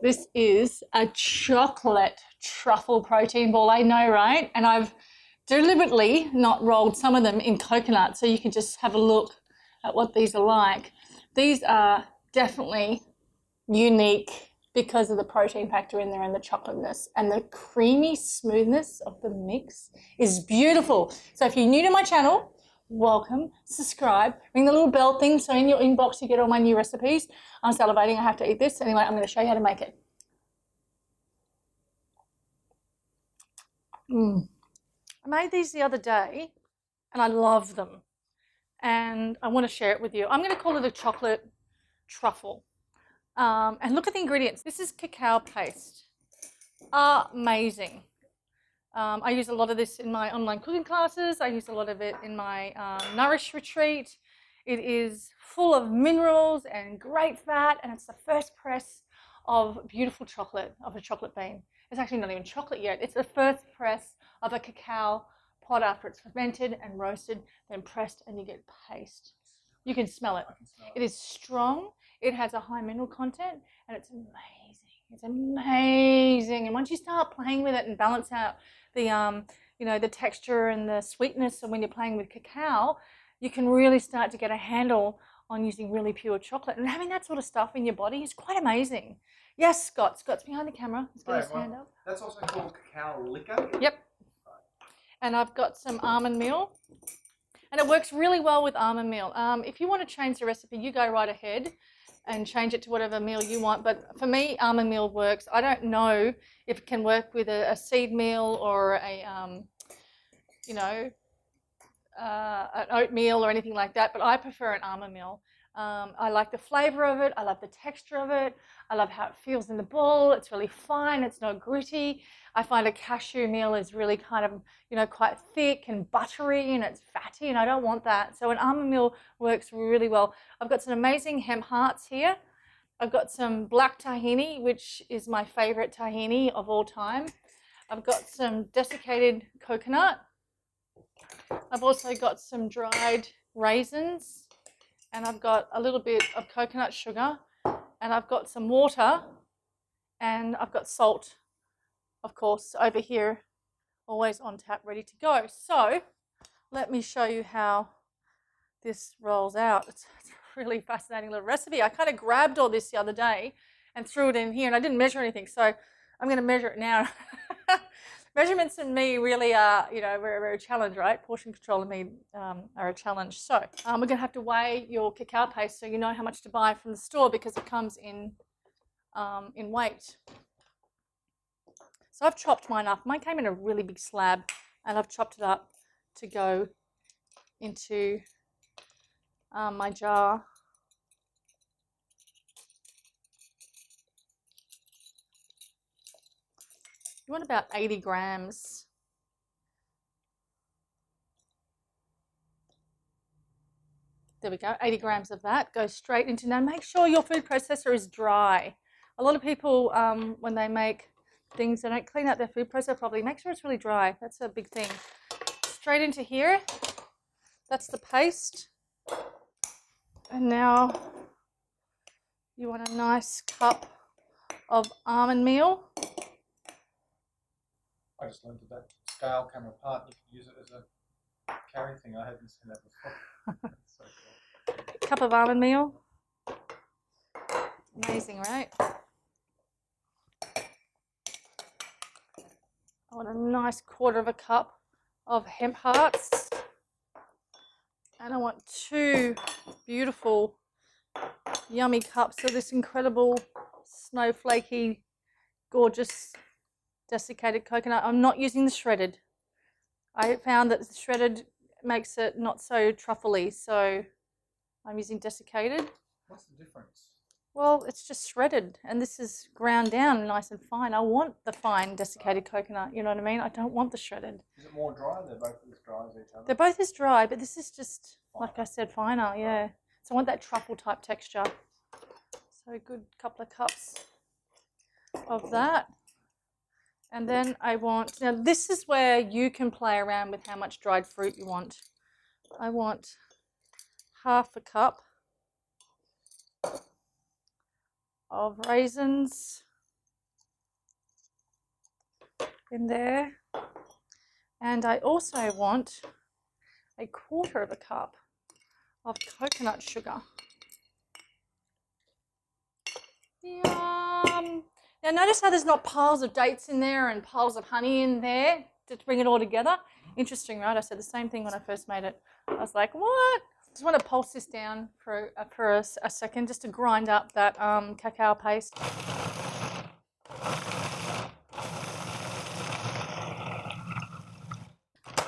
This is a chocolate truffle protein ball. I know, right? And I've deliberately not rolled some of them in coconut so you can just have a look at what these are like. These are definitely unique because of the protein factor in there and the chocolateness, and the creamy smoothness of the mix is beautiful. So if you're new to my channel, welcome, subscribe, ring the little bell thing so in your inbox you get all my new recipes. I'm salivating, I have to eat this. Anyway, I'm going to show you how to make it. I made these the other day and I love them and I want to share it with you. I'm going to call it a chocolate truffle. And look at the ingredients. This is cacao paste. Amazing. I use a lot of this in my online cooking classes. I use a lot of it in my Nourish retreat. It is full of minerals and great fat, and it's the first press of beautiful chocolate, of a chocolate bean. It's actually not even chocolate yet. It's the first press of a cacao pod after it's fermented and roasted, then pressed, and you get paste. You can smell it. It is strong. It has a high mineral content, and it's amazing. It's amazing. And once you start playing with it and balance out the the texture and the sweetness, and when you're playing with cacao, you can really start to get a handle on using really pure chocolate. And having that sort of stuff in your body is quite amazing. Yes, Scott. Scott's behind the camera. He's got his hand up. That's also called cacao liquor? Yep. And I've got some almond meal. And it works really well with almond meal. If you want to change the recipe, you go right ahead and change it to whatever meal you want. But for me, almond meal works. I don't know if it can work with a seed meal or an oatmeal or anything like that. But I prefer an almond meal. I like the flavor of it. I love the texture of it. I love how it feels in the bowl. It's really fine. It's not gritty. I find a cashew meal is really kind of, quite thick and buttery and it's fatty, and I don't want that. So an almond meal works really well. I've got some amazing hemp hearts here. I've got some black tahini, which is my favorite tahini of all time. I've got some desiccated coconut. I've also got some dried raisins, and I've got a little bit of coconut sugar, and I've got some water, and I've got salt, of course, over here, always on tap, ready to go. So let me show you how this rolls out. It's a really fascinating little recipe. I kind of grabbed all this the other day and threw it in here, and I didn't measure anything, so I'm going to measure it now. Measurements in me really are, very, very a challenge, right? Portion control in me are a challenge. So we're going to have to weigh your cacao paste so you know how much to buy from the store, because it comes in weight. So I've chopped mine up. Mine came in a really big slab, and I've chopped it up to go into my jar. You want about 80 grams. There we go, 80 grams of that goes straight into. Now make sure your food processor is dry. A lot of people, when they make things, they don't clean out their food processor properly. Make sure it's really dry. That's a big thing. Straight into here. That's the paste. And now you want a nice cup of almond meal. I just learned that scale camera part, you can use it as a carry thing. I hadn't seen that before. So cool. Cup of almond meal. Amazing, right? I want a nice quarter of a cup of hemp hearts. And I want 2 beautiful, yummy cups of this incredible, snowflakey, gorgeous, desiccated coconut. I'm not using the shredded. I found that the shredded makes it not so truffly, so I'm using desiccated. What's the difference? Well, it's just shredded, and this is ground down nice and fine. I want the fine desiccated coconut, you know what I mean? I don't want the shredded. Is it more dry? They're both as dry as each other? They're both as dry, but this is just, like I said, finer, yeah. So I want that truffle type texture. So a good couple of cups of that. And then I want, now this is where you can play around with how much dried fruit you want. I want half a cup of raisins. in there. And I also want 1/4 cup of coconut sugar. Yum! Now notice how there's not piles of dates in there and piles of honey in there to bring it all together. Interesting, right? I said the same thing when I first made it. I was like, what? I just want to pulse this down for a second just to grind up that cacao paste.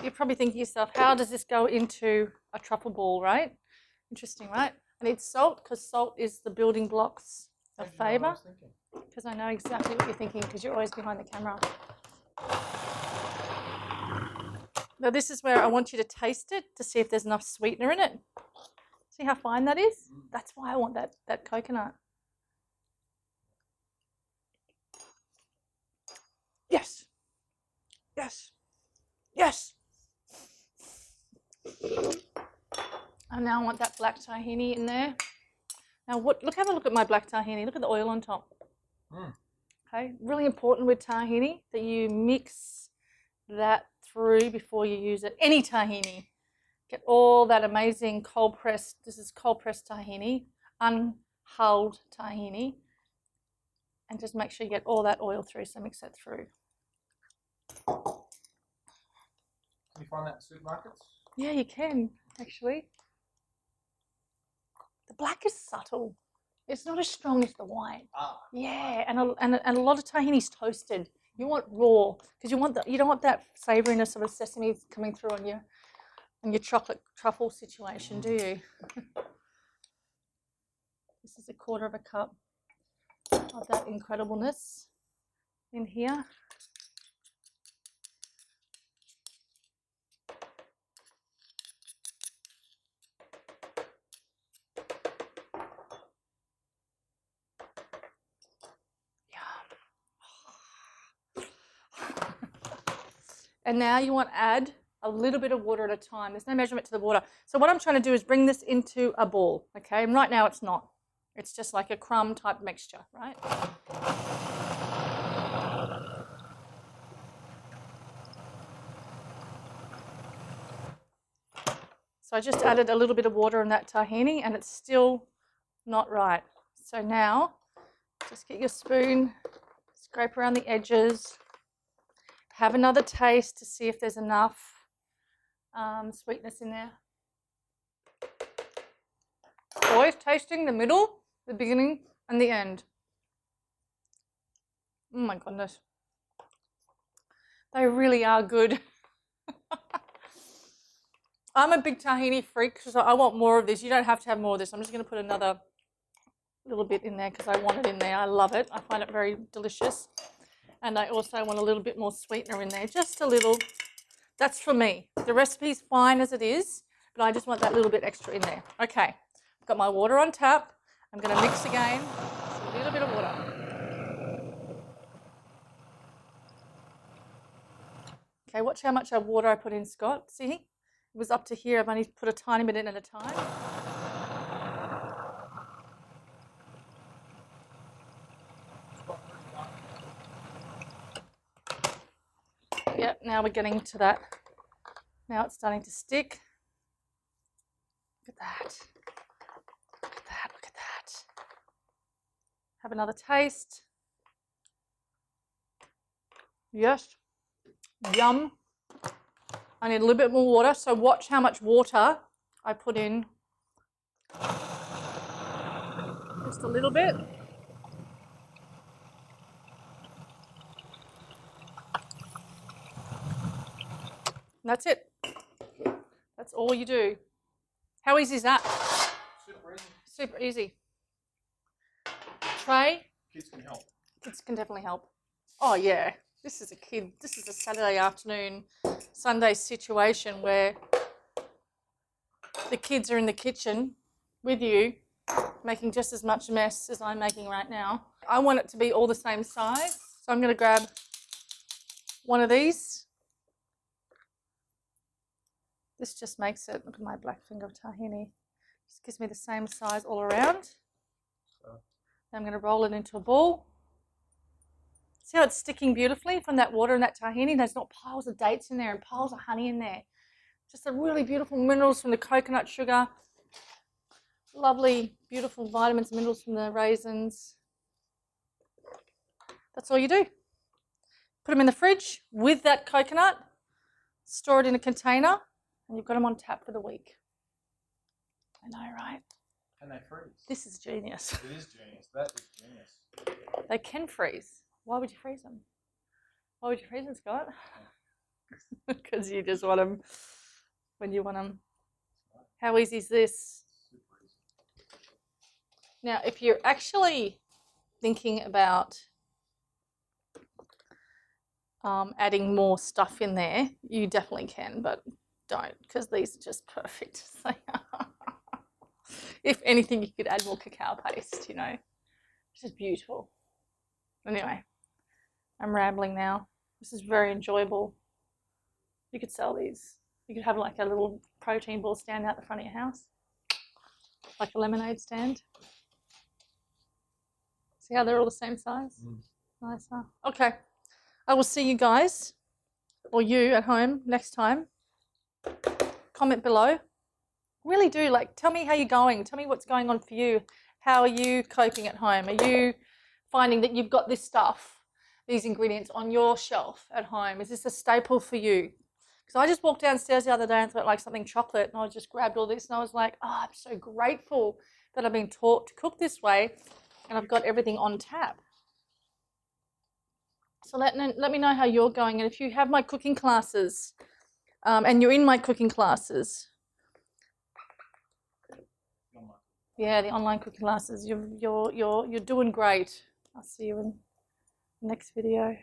You're probably thinking to yourself, how does this go into a truffle ball, right? Interesting, right? I need salt because salt is the building blocks of flavour. Because I know exactly what you're thinking because you're always behind the camera. Now this is where I want you to taste it to see if there's enough sweetener in it. See how fine that is? That's why I want that coconut. Yes. Yes. Yes. And now I want that black tahini in there. Now have a look at my black tahini. Look at the oil on top. Okay, really important with tahini that you mix that through before you use it. Any tahini. Get all that amazing cold pressed, this is cold pressed tahini, unhulled tahini. And just make sure you get all that oil through, so mix that through. Can you find that in supermarkets? Yeah, you can, actually. The black is subtle. It's not as strong as the white. Yeah, and a lot of tahini's toasted. You want raw because you don't want that savouriness of a sesame coming through on your chocolate truffle situation, do you? This is 1/4 cup of that incredibleness in here. And now you want to add a little bit of water at a time. There's no measurement to the water. So what I'm trying to do is bring this into a ball, okay? And right now it's not. It's just like a crumb type mixture, right? So I just added a little bit of water in that tahini and it's still not right. So now just get your spoon, scrape around the edges, have another taste to see if there's enough sweetness in there. Always tasting the middle, the beginning, and the end. Oh my goodness. They really are good. I'm a big tahini freak, so I want more of this. You don't have to have more of this. I'm just going to put another little bit in there because I want it in there. I love it. I find it very delicious. And I also want a little bit more sweetener in there, just a little. That's for me. The recipe's fine as it is, but I just want that little bit extra in there. Okay, I've got my water on tap. I'm going to mix again. Just a little bit of water. Okay, watch how much water I put in, Scott. See? It was up to here. I've only put a tiny bit in at a time. Yep, now we're getting to that. Now it's starting to stick. Look at that. Look at that, look at that. Have another taste. Yes. Yum. I need a little bit more water, so watch how much water I put in. Just a little bit. And that's it. That's all you do. How easy is that? Super easy. Super easy. Tray. Kids can help. Kids can definitely help. Oh yeah. This is a Saturday afternoon, Sunday situation where the kids are in the kitchen with you, making just as much mess as I'm making right now. I want it to be all the same size, so I'm going to grab one of these. This just makes it, look at my black finger of tahini, just gives me the same size all around. So I'm going to roll it into a ball. See how it's sticking beautifully from that water and that tahini? There's not piles of dates in there and piles of honey in there. Just the really beautiful minerals from the coconut sugar. Lovely, beautiful vitamins and minerals from the raisins. That's all you do. Put them in the fridge with that coconut, store it in a container, and you've got them on tap for the week. I know, right? Can they freeze? This is genius. It is genius. That is genius. They can freeze. Why would you freeze them? Why would you freeze them, Scott? Because you just want them when you want them. How easy is this? Super easy. Now, if you're actually thinking about adding more stuff in there, you definitely can, but don't, because these are just perfect. If anything, you could add more cacao paste, you know, which is beautiful. Anyway, I'm rambling now. This is very enjoyable. You could sell these. You could have like a little protein ball stand out the front of your house, like a lemonade stand. See how they're all the same size? Nice, huh? Okay. I will see you guys, or you at home, next time. Comment below. Really do, like, tell me how you're going. Tell me what's going on for you. How are you coping at home? Are you finding that you've got this stuff, these ingredients on your shelf at home? Is this a staple for you? Because I just walked downstairs the other day and thought like something chocolate, and I just grabbed all this and I was like, oh, I'm so grateful that I've been taught to cook this way and I've got everything on tap. So let me know how you're going, and if you have my cooking classes and you're in my cooking classes, yeah, the online cooking classes, you're doing great. I'll see you in the next video.